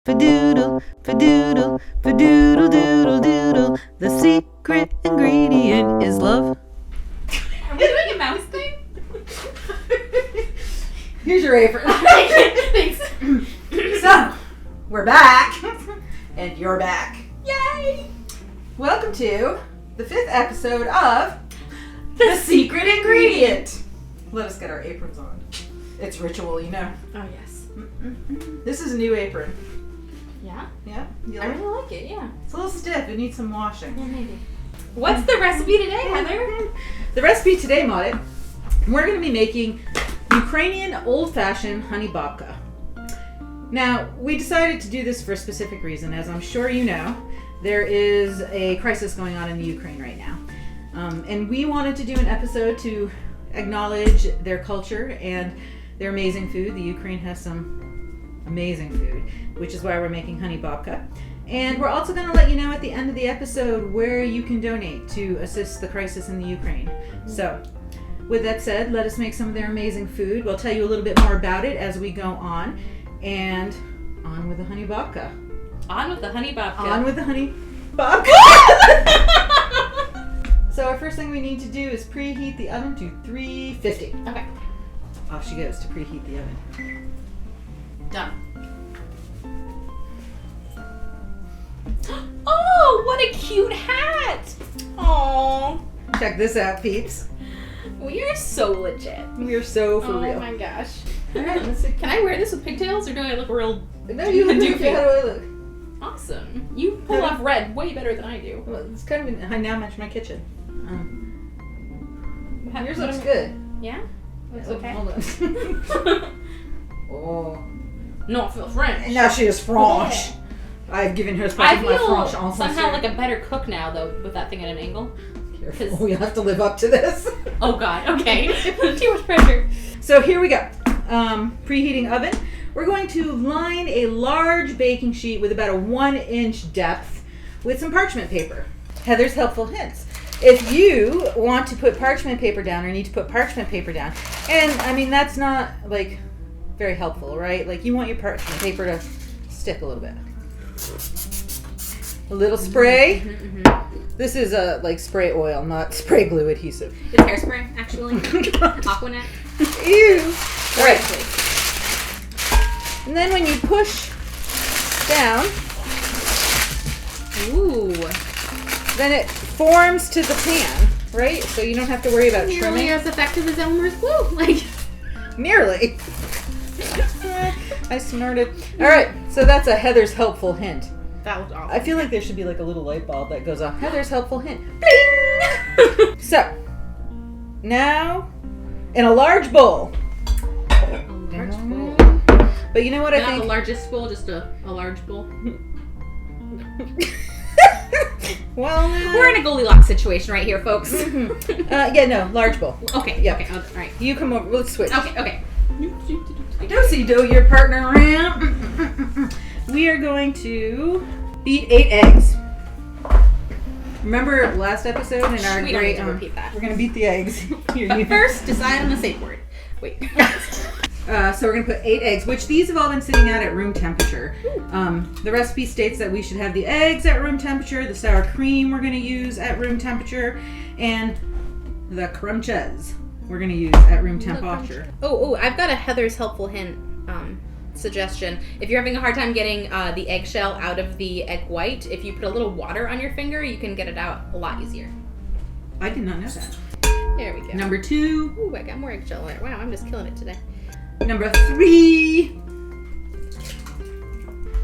Fadoodle, fadoodle, fadoodle doodle doodle. The secret ingredient is love. Are we doing a mouse thing? Here's your apron. Thanks. So, we're back. And you're back. Yay! Welcome to the 5th episode of The Secret Ingredient. Let us get our aprons on. It's ritual, you know. Oh, yes. This is a new apron. Yeah? Yeah? You I like it? really like it, yeah. It's a little stiff. It needs some washing. Yeah, maybe. What's the recipe today, Heather? The recipe today, Marit, we're going to be making Ukrainian old-fashioned Honey Babka. Now, we decided to do this for a specific reason. As I'm sure you know, there is a crisis going on in the Ukraine right now. And we wanted to do an episode to acknowledge their culture and their amazing food. The Ukraine has some amazing food, which is why we're making Honey Babka. And we're also going to let you know at the end of the episode where you can donate to assist the crisis in the Ukraine. So, with that said, let us make some of their amazing food. We'll tell you a little bit more about it as we go on. And on with the Honey Babka. On with the Honey Babka. On with the Honey Babka. So our first thing we need to do is preheat the oven to 350. Okay. Off she goes to preheat the oven. Done. Oh, what a cute hat! Aww. Check this out, peeps. We are so legit. We are so for real. Oh my gosh. All right, let's see. Can I wear this with pigtails or do I look real No, you look doofy? good. How do I look? Awesome. You pull off red way better than I do. Well, it's kind of I now match my kitchen. Yours What looks am- good. Yeah? Looks Oh, okay. Hold on. Oh. No, I feel French. And now she is French. I've given her I part of my feel French somehow like a better cook now, though, with that thing at an angle. Careful. We have to live up to this. Oh God, okay. Too much pressure. So here we go. Preheating oven. We're going to line a large baking sheet with about a 1-inch depth with some parchment paper. Heather's helpful hints. If you want to put parchment paper down or need to put parchment paper down, and I mean that's not like very helpful, right? Like you want your parchment paper to stick a little bit. A little spray. This is like spray oil, not spray glue adhesive. It's hairspray, actually. Aquanet. Ew. All right. And then when you push down, Ooh. then it forms to the pan, right? So you don't have to worry about Nearly trimming. as effective as Elmer's glue. Like. Nearly. I snorted. All right, so that's a Heather's helpful hint. That was awesome. I feel like there should be like a little light bulb that goes off. Heather's helpful hint. Bling! So, now in a large bowl. Large bowl. But you know what I Not think? the largest bowl, just a large bowl. Well, no. We're in a Goldilocks situation right here, folks. Yeah, no, large bowl. Okay. Yeah. Okay. All right. You come over. Let's switch. Okay. Do-si-do your partner around. We are going to beat 8 eggs. Remember last episode in our We don't great need to repeat that. We're going to beat the eggs. Here, But you- first, decide on the safe word. Wait. So we're going to put 8 eggs, which these have all been sitting out at room temperature. The recipe states that we should have the eggs at room temperature, the sour cream we're going to use at room temperature, and the crunches we're going to use at room temperature. Oh, I've got a Heather's helpful hint suggestion. If you're having a hard time getting the eggshell out of the egg white, if you put a little water on your finger, you can get it out a lot easier. I did not know that. There we go. Number 2. Ooh, I got more eggshell there. Wow, I'm just killing it today. Number 3.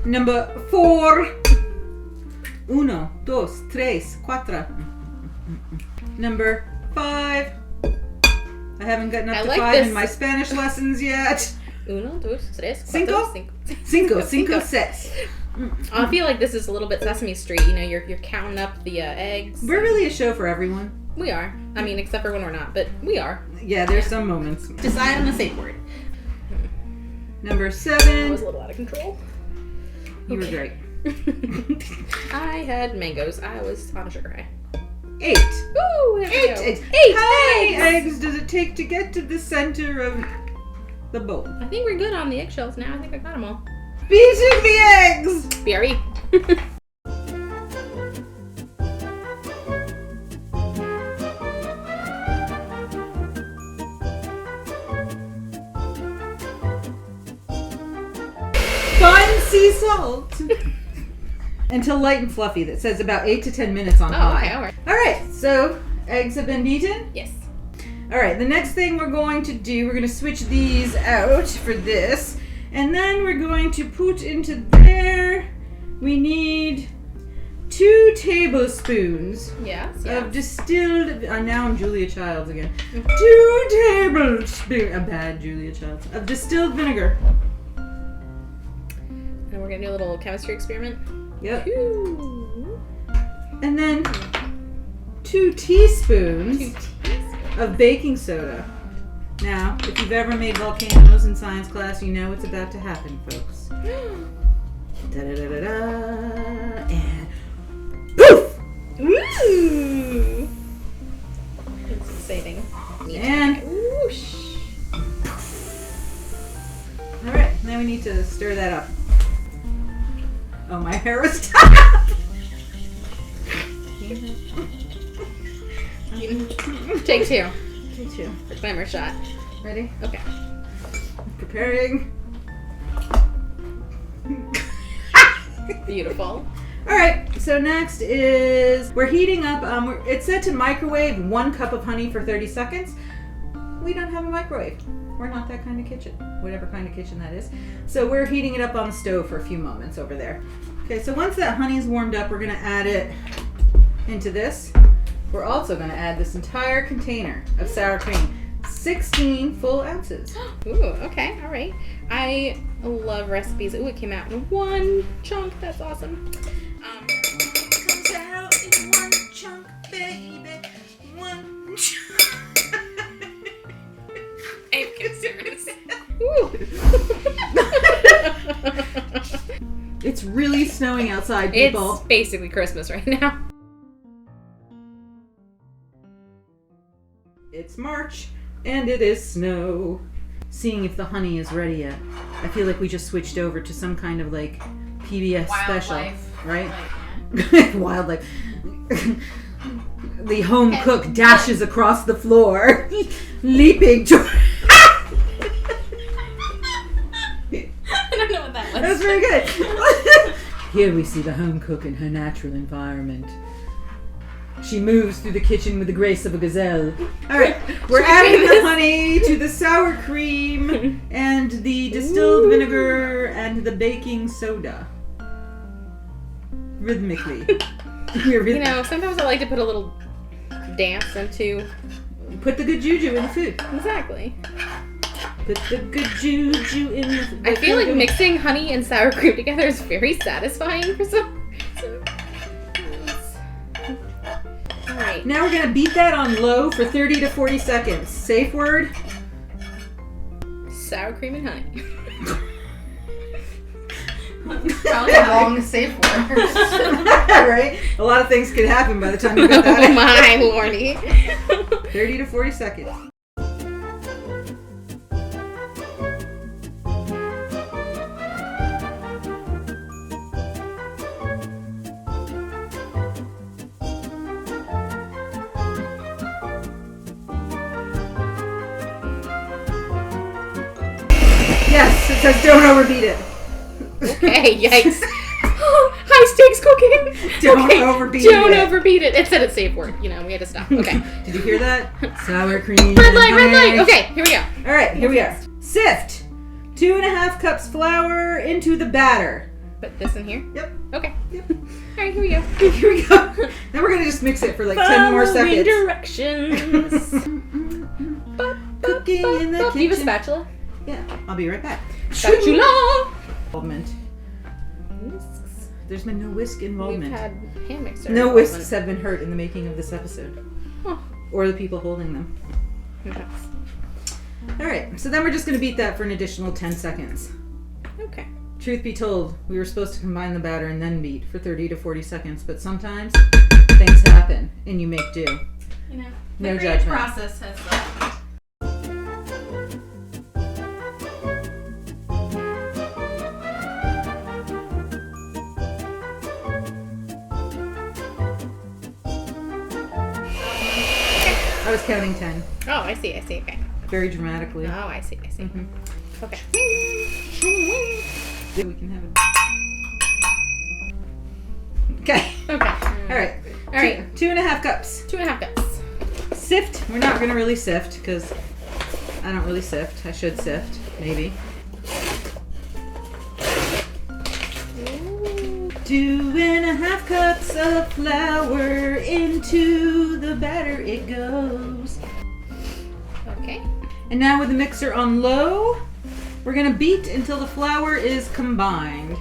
Number 4. 1, 2, 3, 4. Number 5. I haven't gotten up I to like 5 this. in my Spanish lessons yet. 1, 2, 3, 4, Cinco? 5. Cinco, seis. I feel like this is a little bit Sesame Street. You know, you're counting up the eggs. We're really a show for everyone. We are. I mean, except for when we're not, but we are. Yeah, there's some moments. Decide on the safe word. Number I was 7. a little out of control. You were Okay. great. I had mangoes. I was on a sugar high. 8. Ooh, there we 8 go. eggs. 8 How many eggs. eggs does it take to get to the center of the bowl? I think we're good on the eggshells now. I think I got them all. Beating the eggs! Berry. Fine sea salt. Until light and fluffy. That says about 8 to 10 minutes on high. Okay, all right. All right, so eggs have been beaten. Yes. All right, the next thing we're going to do, we're going to switch these out for this. And then we're going to put into there, we need 2 tablespoons Yes. of distilled, now I'm Julia Childs again. 2 tablespoons, a bad Julia Childs, of distilled vinegar. And we're gonna do a little chemistry experiment. Yep. Ooh. And then 2 teaspoons of baking soda. Now, if you've ever made volcanoes in science class, you know what's about to happen, folks. Da-da-da-da-da, and poof! Ooh. It's exciting. And whoosh. all right, now we need to stir that up. Oh, my hair was stuck. Take 2. Me too. For timer shot. Ready? Okay. Preparing. Beautiful. All right, so next is we're heating up. It's set to microwave 1 cup of honey for 30 seconds. We don't have a microwave. We're not that kind of kitchen, whatever kind of kitchen that is. So we're heating it up on the stove for a few moments over there. Okay, so once that honey's warmed up, we're gonna add it into this. We're also gonna add this entire container of sour cream, 16 full ounces. Ooh, okay, all right. I love recipes. Ooh, it came out in 1 chunk. That's awesome. Comes out in 1 chunk, baby. 1 chunk. I'm serious. Ooh. It's really snowing outside, people. It's basically Christmas right now. It's March, and it is snow. Seeing if the honey is ready yet. I feel like we just switched over to some kind of like PBS special, right? Wildlife. The home cook dashes across the floor, leaping to. I don't know what that was. That was very good. Here we see the home cook in her natural environment. She moves through the kitchen with the grace of a gazelle. All right, we're adding the honey to the sour cream and the distilled vinegar and the baking soda. Rhythmically. You know, sometimes I like to put a little dance into... Put the good juju in the food. Exactly. Put the good juju in the food. I feel like mixing honey and sour cream together is very satisfying for some reason. Alright. Now we're going to beat that on low for 30 to 40 seconds. Safe word? Sour cream and honey. Probably a long safe word. Right? A lot of things could happen by the time you get that Oh in. my lordy. 30 to 40 seconds. Yes, it says don't overbeat it. Okay, yikes. High stakes cooking. Don't overbeat Don't it. overbeat it. It said a safe word. You know, we had to stop. Okay. Did you hear that? Sour cream. Red light, red honey. light. Okay, here we go. All right, here we are. Sift 2.5 cups flour into the batter. Put this in here. Yep. Okay. Yep. All right, here we go. Here we go. Now we're gonna just mix it for like 10 more Following seconds. directions. Cooking in the Do you have a kitchen. spatula? Yeah, I'll be right back. Spatula. Involvement. Whisks. There's been no whisk involvement. We've had hand mixer. No involvement. whisks have been hurt in the making of this episode. Oh. Or the people holding them. Okay. Alright, so then we're just going to beat that for an additional 10 seconds. Okay. Truth be told, we were supposed to combine the batter and then beat for 30 to 40 seconds, but sometimes things happen and you make do. You know, No the creative judgment. process has I was counting 10 Oh, I see. Okay. very dramatically. Oh, I see. Mhm. Okay. We can have it. Okay. Okay. All right. All right. 2.5 cups. 2.5 cups. Sift. We're not going to really sift because I don't really sift. I should sift, maybe. 2.5 cups of flour, into the batter it goes. Okay. And now with the mixer on low, we're gonna beat until the flour is combined.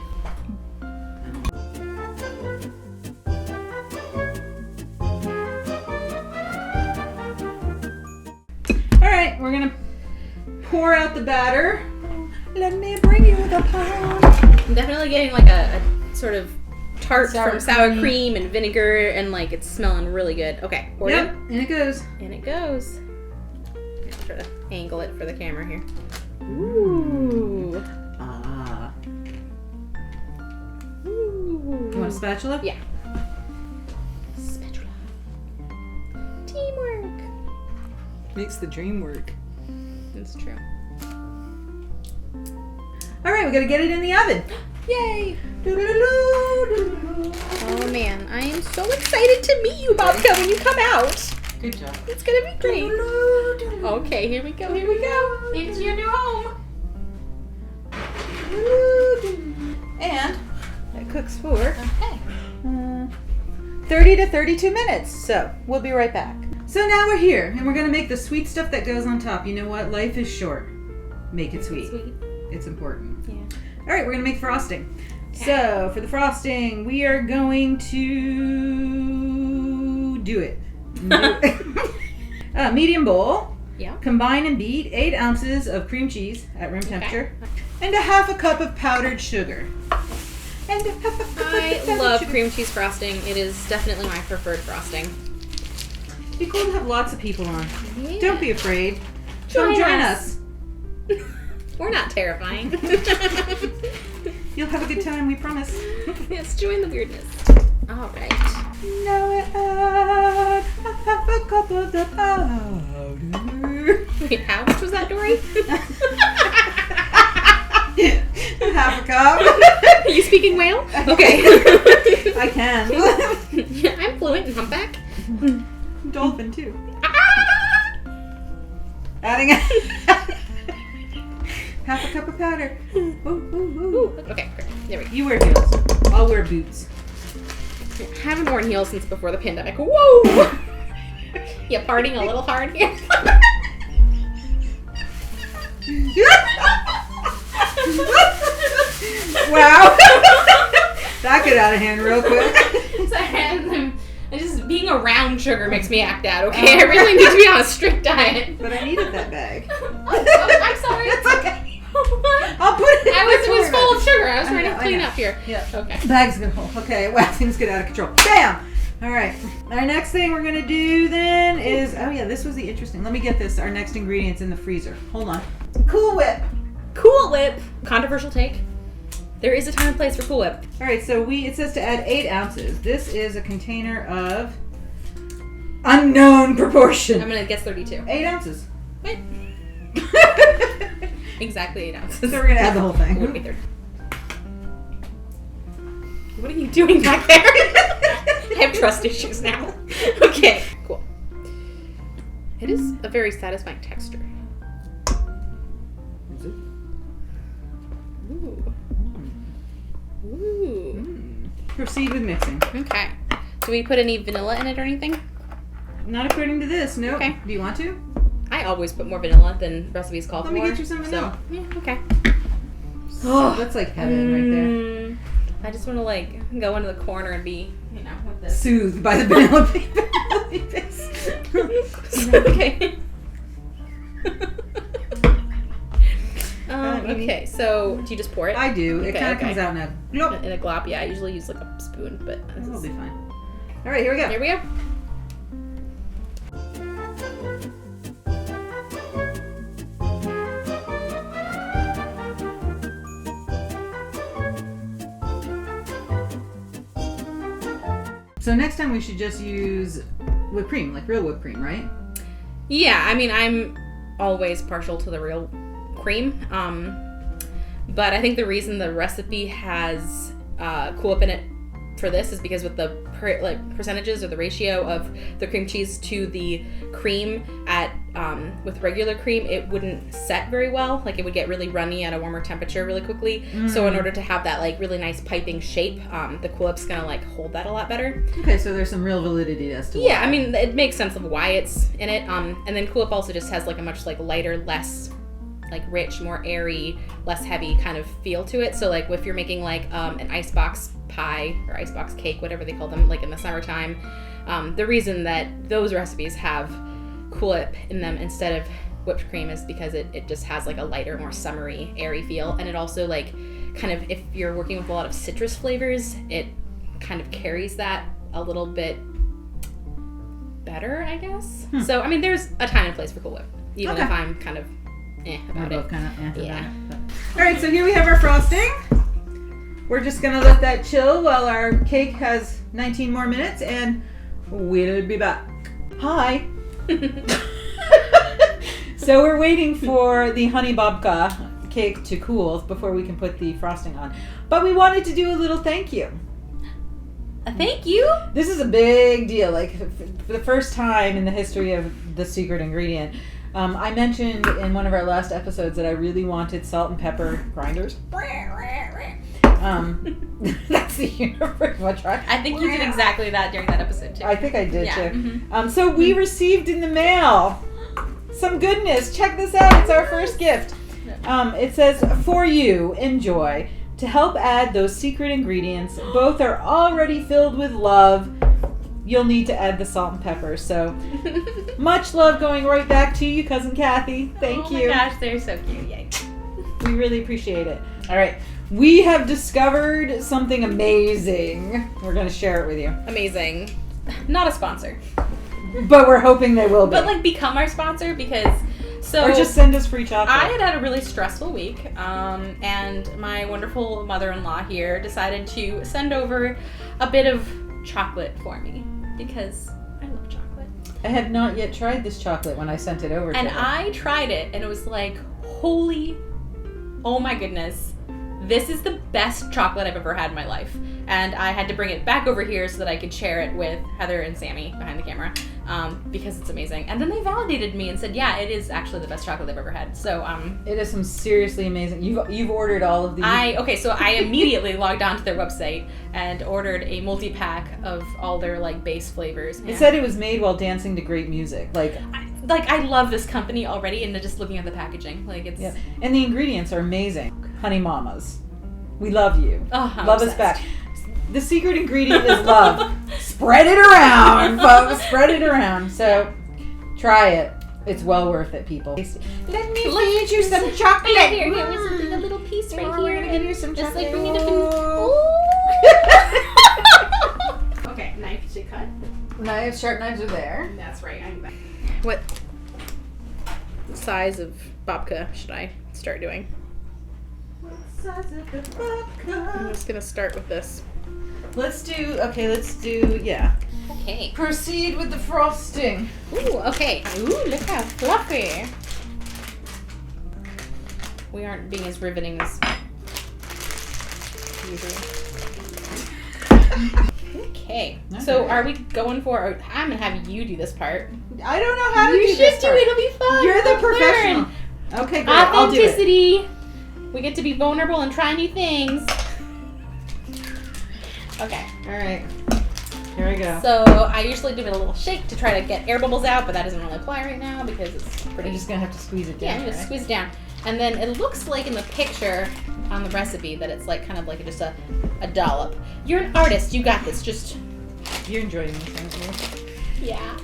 All right, we're gonna pour out the batter. Let me bring you the pot. I'm definitely getting like a sort of tart Sour from sour cream. cream and vinegar, and like it's smelling really good. Okay, pour it Yep, in. and it goes. And it goes. I'll try to angle it for the camera here. Ooh. Ah. Ooh. You want a spatula? Yeah. Spatula. Teamwork. Makes the dream work. That's true. All right, we gotta get it in the oven. Yay! Doo-doo-doo-doo-doo. Oh man, I am so excited to meet you, Babka, when you come out. Good job. It's gonna be great. Doo-doo-doo-doo. Okay, here we go. Into your new home. And it cooks for Okay. 30 to 32 minutes. So we'll be right back. So now we're here and we're gonna make the sweet stuff that goes on top. You know what? Life is short. Make it sweet. Sweet. It's important. Yeah. All right, we're gonna make frosting. So for the frosting, we are going to do it. Medium bowl. Yeah. Combine and beat 8 ounces of cream cheese at room temperature and a half a cup of powdered sugar. And a half a cup of I powdered love sugar. cream cheese frosting. It is definitely my preferred frosting. It'd be cool to have lots of people on. Yeah. Don't be afraid. Come join us. We're not terrifying. You'll have a good time, we promise. Yes, join the weirdness. All right. Now add a half a cup of the powder. Wait, how much was that, Dory? Half a cup. Are you speaking whale? Okay. I can. I'm fluent in humpback. Dolphin too. Ah! Adding half a cup of powder. Ooh, ooh, ooh. Okay, great. There we go. You wear heels. I'll wear boots. I haven't worn heels since before the pandemic. Whoa! Yeah, partying a little hard here. Wow. That got out of hand real quick. Sorry, just being around sugar makes me act out, okay? I really need to be on a strict diet. But I needed that bag. Oh, I'm sorry. It's okay. I'll put it in It was full of sugar. I was trying I know, to I clean know. up here. Yeah. Okay. Bag's gonna hold. Okay, wow, things get out of control. Bam! All right. Our next thing we're gonna do then is, oh yeah, this was the interesting. Let me get this. Our next ingredient's in the freezer. Hold on. Cool Whip. Cool Whip. Controversial take. There is a time and place for Cool Whip. All right, so it says to add 8 ounces. This is a container of unknown proportion. I'm gonna guess 32. 8 ounces. What? Exactly 8 ounces. So we're gonna add the whole It would thing. be 30. What are you doing back there? I have trust issues now. Okay, cool. It is a very satisfying texture. Is it? Ooh. Ooh. Proceed with mixing. Okay. Do we put any vanilla in it or anything? Not according to this. Nope. Okay. Do you want to? I always put more vanilla than recipes call Let for. me get you some vanilla. So, yeah, okay. Oh, that's like heaven right there. I just want to like go into the corner and be, you know, with this. Soothed by the vanilla paste. Okay. Okay, so do you just pour it? I do. It Okay, kind of okay. comes out in a glop. In a glop, yeah. I usually use like a spoon, but this That'll is... be fine. All right, here we go. Here we go. So next time we should just use whipped cream, like real whipped cream, right? Yeah, I mean, I'm always partial to the real cream. But I think the reason the recipe has Cool Whip in it for this is because with the percentages or the ratio of the cream cheese to the cream at with regular cream, it wouldn't set very well. Like, it would get really runny at a warmer temperature really quickly. So in order to have that like really nice piping shape, the Cool Whip's gonna like hold that a lot better. Okay, so there's some real validity as to Yeah, why. I mean, it makes sense of why it's in it. And then Cool Whip also just has like a much like lighter, less like rich, more airy, less heavy kind of feel to it. So like if you're making like an icebox pie or icebox cake, whatever they call them, like in the summertime, the reason that those recipes have Cool Whip in them instead of whipped cream is because it just has like a lighter, more summery, airy feel. And it also like kind of, if you're working with a lot of citrus flavors, it kind of carries that a little bit better, I guess. So I mean, there's a time and place for Cool Whip, even if I'm kind of about We're it. both kind of Yeah. about it. But. All right, so here we have our frosting. We're just gonna let that chill while our cake has 19 more minutes, and we'll be back. Hi. So we're waiting for the Honey Babka cake to cool before we can put the frosting on. But we wanted to do a little thank you. Thank you. This is a big deal. Like, for the first time in the history of the secret ingredient, I mentioned in one of our last episodes that I really wanted salt and pepper grinders. That's the universe. Want to try? I think you did exactly that during that episode too. I think I did Yeah. too. So we received in the mail some goodness. Check this out. It's our first gift. It says, "For you, enjoy. To help add those secret ingredients, both are already filled with love. You'll need to add the salt and pepper." So much love going right back to you, Cousin Kathy. Thank you. Oh my gosh, they're so cute. Yay. We really appreciate it. All right. We have discovered something amazing. We're going to share it with you. Amazing. Not a sponsor, But we're hoping they will be. but like become our sponsor because or just send us free chocolate. I had a really stressful week, and my wonderful mother-in-law here decided to send over a bit of chocolate for me because I love chocolate. I have not yet tried this chocolate when I sent it over to And her. I tried it, and it was like, oh my goodness, this is the best chocolate I've ever had in my life. And I had to bring it back over here so that I could share it with Heather and Sammy behind the camera, because it's amazing. And then they validated me and said, yeah, it is actually the best chocolate they've ever had. So, It is some seriously amazing. You've ordered all of these. so I immediately logged onto their website and ordered a multi-pack of all their like base flavors. It said it was made while dancing to great music. I love this company already, and just looking at the packaging, like it's Yeah. And the ingredients are amazing. Honey Mamas, we love you. I'm Love us obsessed. back. The secret ingredient is love. Spread it around, folks. Spread it around. So, try it. It's well worth it, people. Let me feed you some chocolate. Here, a little piece right here. We're gonna give you some Just chocolate. like bring it up and... Okay, knife to cut. Knives, sharp knives are there. That's right, I'm back. What size of babka should I start doing? I'm just gonna start with this. Let's do, yeah. Okay. Proceed with the frosting. Ooh, okay. Ooh, look how fluffy. We aren't being as riveting as usual. Okay. So Okay. are we going for, I'm gonna have you do this part. I don't know how to You do should this do part. it. It'll be fun. You're the We'll professional. learn. Okay, great. I'll do it. Authenticity. We get to be vulnerable and try new things. Okay. All right. Here we go. So I usually give it a little shake to try to get air bubbles out, but that doesn't really apply right now because it's pretty. I'm just gonna have to squeeze it Yeah, down. you just right? squeeze it down. And then it looks like in the picture on the recipe that it's like kind of like just a dollop. You're an artist. You got this. Just You're enjoying this, aren't you? yeah.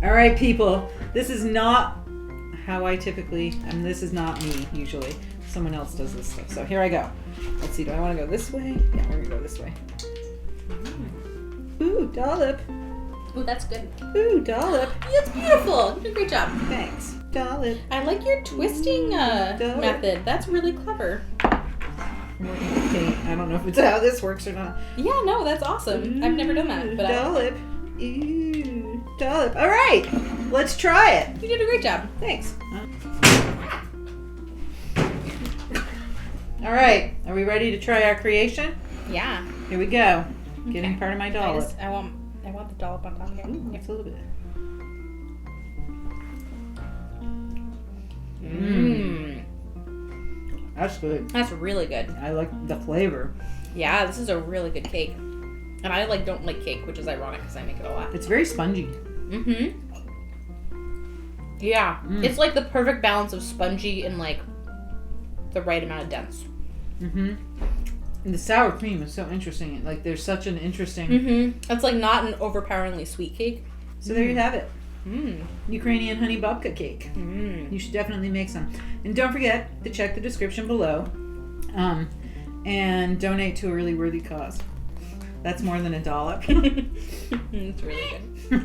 All right, people. This is not how I typically, and this is not me usually. Someone else does this stuff. So here I go. Let's see. Do I want to go this way? Yeah, we're gonna go this way. Ooh, dollop. Ooh, that's good. Ooh, dollop. That's beautiful. You did a great job. Thanks. Dollop. I like your twisting dollop. method. That's really clever. Okay, I don't know if it's how this works or not. Yeah, no, that's awesome. I've never done that, but dollop. Ooh, dollop. All right. let's try it. You did a great job. Thanks. All right, are we ready to try our creation? Yeah. Here we go. Getting Okay. part of my dollop. I want the dollop on top here. Ooh, just a little bit. Mmm. That's good. That's really good. I like the flavor. Yeah, this is a really good cake. And I don't like cake, which is ironic because I make it a lot. It's very spongy. Mm-hmm. Yeah. It's like the perfect balance of spongy and like the right amount of dense. Mm-hmm. And the sour cream is so interesting. Like there's such an interesting. Mm-hmm. It's like not an overpoweringly sweet cake. So there you have it. Mmm. Ukrainian honey babka cake. Mmm. You should definitely make some. And don't forget to check the description below. And donate to a really worthy cause. That's more than a dollop. It's really good.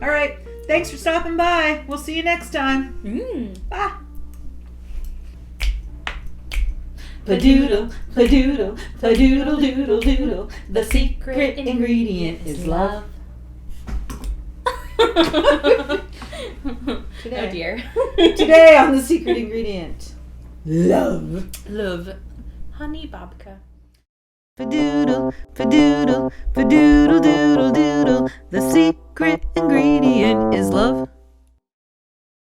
All right. Thanks for stopping by. We'll see you next time. Mmm. Bye. Padoodle, padoodle, padoodle doodle doodle. The secret ingredient is love. Oh dear. Today on the secret ingredient, love. Love. Honey Babka. Padoodle, padoodle, padoodle doodle doodle. The secret ingredient is love.